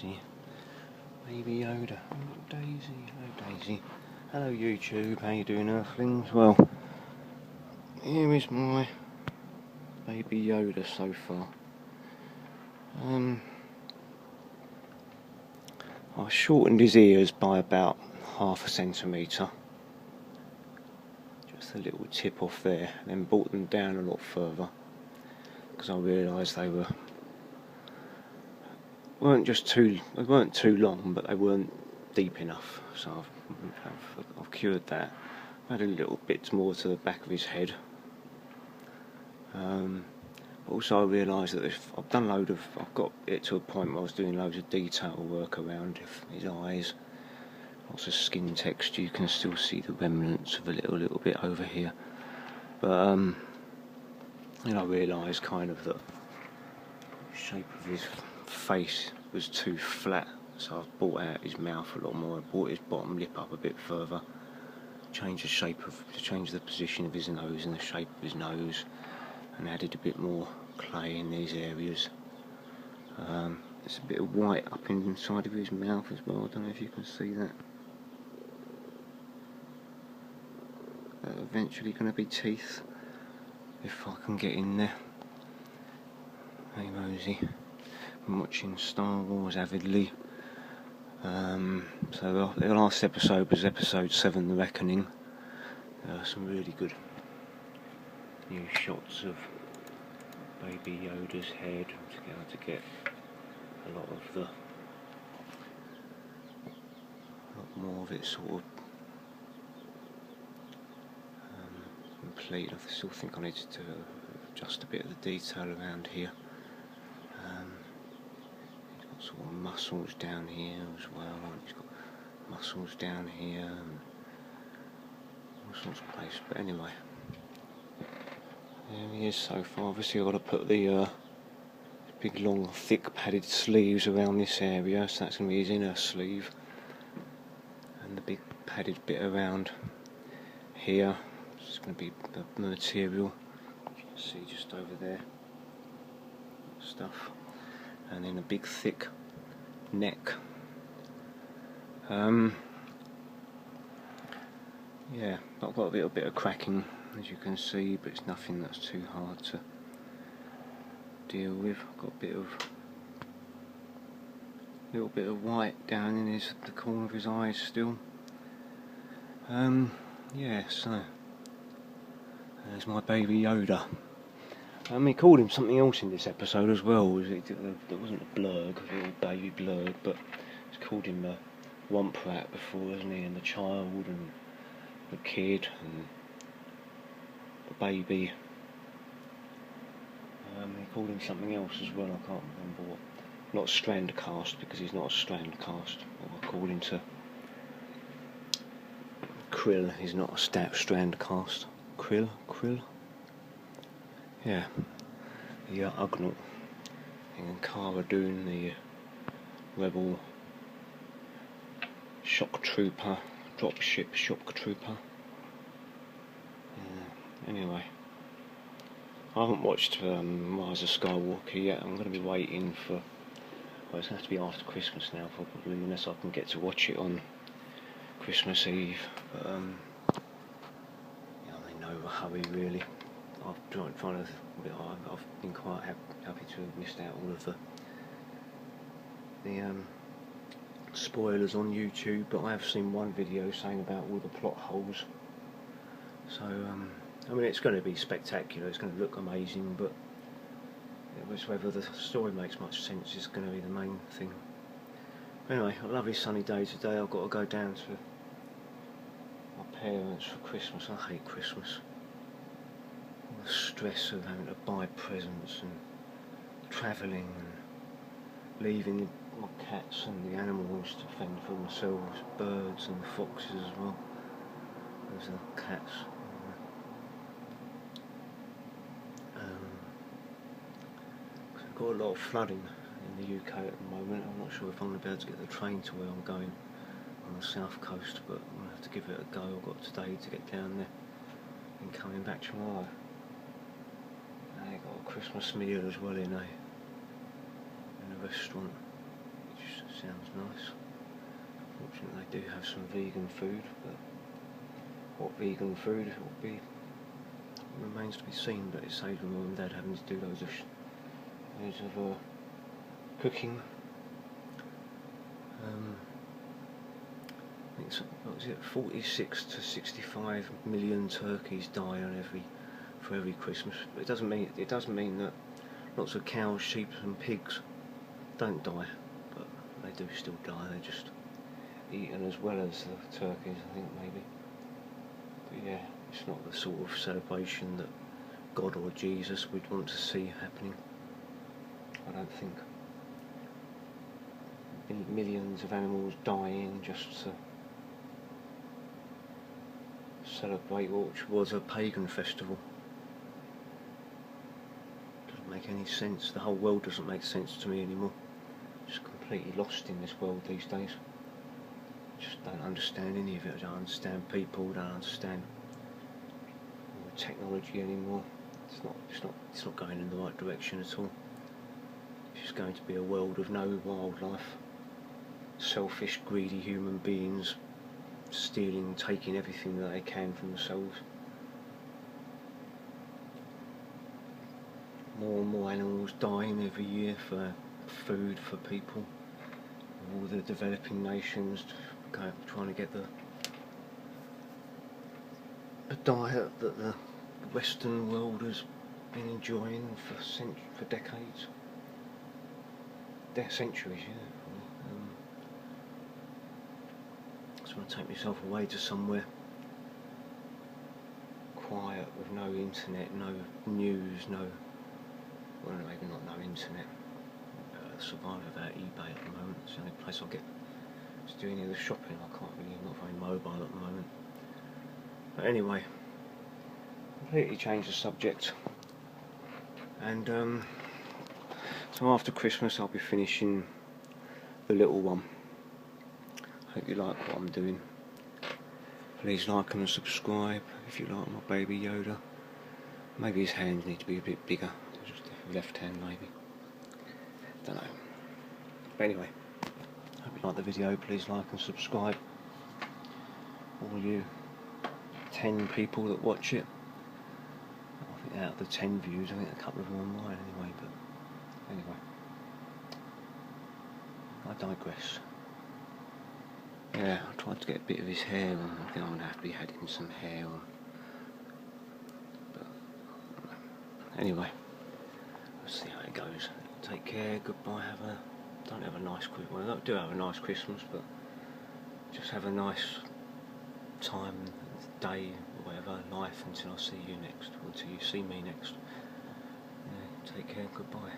Rosie. Baby Yoda. Oh, Daisy. Hello, Daisy. Hello, YouTube. How you doing, Earthlings? Well, here is my Baby Yoda so far. I shortened his ears by about ½ centimetre. Just a little tip off there, then brought them down a lot further because I realised they weren't too long, but they weren't deep enough. So I've cured that. I've added a little bit more to the back of his head. Also I realised that I've got it to a point where I was doing loads of detail work around his eyes, lots of skin texture. You can still see the remnants of a little bit over here, but then I realised kind of that the shape of his face was too flat, so I've brought out his mouth a lot more. I brought his bottom lip up a bit further, changed the position of his nose and the shape of his nose, and added a bit more clay in these areas. There's a bit of white up inside of his mouth as well. I don't know if you can see that. That's eventually going to be teeth, if I can get in there. Hey Rosie, I'm watching Star Wars avidly. So the last episode was episode 7, The Reckoning. Some really good new shots of Baby Yoda's head to get a lot more of it sort of complete. I still think I need to adjust a bit of the detail around here. He's got sort of muscles down here as well. He's got muscles down here and all sorts of places. But anyway, there he is so far. Obviously I've got to put the big long thick padded sleeves around this area, so that's going to be his inner sleeve, and the big padded bit around here is going to be the material you can see just over there stuff, and then a big thick neck. Yeah, I've got a little bit of cracking, as you can see, but it's nothing that's too hard to deal with. I've got a little bit of white down in the corner of his eyes still. Yeah, so there's my Baby Yoda. He called him something else in this episode as well. It wasn't a blurg, a little baby blurg, but he's called him a womp rat before, hasn't he? And the child and the kid and the baby. He called him something else as well, I can't remember what. Not strand cast, because he's not a strand cast. According to Krill, he's not a strand cast. Krill? Yeah. The Ugnaught. And Cara Dune, the rebel shock trooper, dropship shock trooper. Anyway, I haven't watched Rise of Skywalker yet. I'm going to be waiting for, well, it's going to have to be after Christmas now probably, unless I can get to watch it on Christmas Eve. But yeah, I'm in no hurry really. I've been quite happy to have missed out all of the spoilers on YouTube, but I have seen one video saying about all the plot holes. So I mean, it's going to be spectacular, it's going to look amazing, but it's whether the story makes much sense is going to be the main thing. Anyway, a lovely sunny day today. I've got to go down to my parents for Christmas. I hate Christmas. All the stress of having to buy presents and travelling and leaving my cats and the animals to fend for themselves, birds and foxes as well. Those are the cats. Got a lot of flooding in the UK at the moment. I'm not sure if I'm going to be able to get the train to where I'm going on the south coast, but I'm going to have to give it a go. I've got today to get down there and coming back tomorrow. They've got a Christmas meal as well in a restaurant, which Sounds nice. Fortunately they do have some vegan food, but what vegan food it will be remains to be seen, but it saves my mum and dad having to do loads of cooking. I think what was it, 46 to 65 million turkeys die for every Christmas. But it does mean that lots of cows, sheep and pigs don't die, but they do still die. They're just eaten as well as the turkeys, I think, maybe. But yeah, it's not the sort of celebration that God or Jesus would want to see happening, I don't think. Millions of animals dying just to celebrate what was a pagan festival. Doesn't make any sense. The whole world doesn't make sense to me anymore. Just completely lost in this world these days. Just don't understand any of it. I don't understand people. Don't understand the technology anymore. It's not going in the right direction at all. It's just going to be a world of no wildlife. Selfish, greedy human beings stealing, taking everything that they can from themselves. More and more animals dying every year for food for people. All the developing nations trying to get the diet that the Western world has been enjoying for decades. Centuries, yeah. I just want to take myself away to somewhere quiet with no internet, no news, well, maybe not no internet. Survive without eBay at the moment. It's the only place I'll get to do any of the shopping. I'm not very mobile at the moment. But anyway, completely change the subject. And so after Christmas I'll be finishing the little one. Hope you like what I'm doing. Please like and subscribe if you like my baby Yoda. Maybe his hands need to be a bit bigger. Just left hand maybe. Don't know. But anyway, hope you like the video. Please like and subscribe. All you 10 people that watch it. I think out of the 10 views, I think a couple of them are mine anyway. But anyway, I digress. Yeah, I tried to get a bit of his hair on. I think I'm going to have to be adding some hair on. But anyway, let's see how it goes. Take care, goodbye, don't have a nice Christmas. Well, I do have a nice Christmas, but just have a nice time, day, or whatever, life until I see you next, or until you see me next. Yeah, take care, goodbye.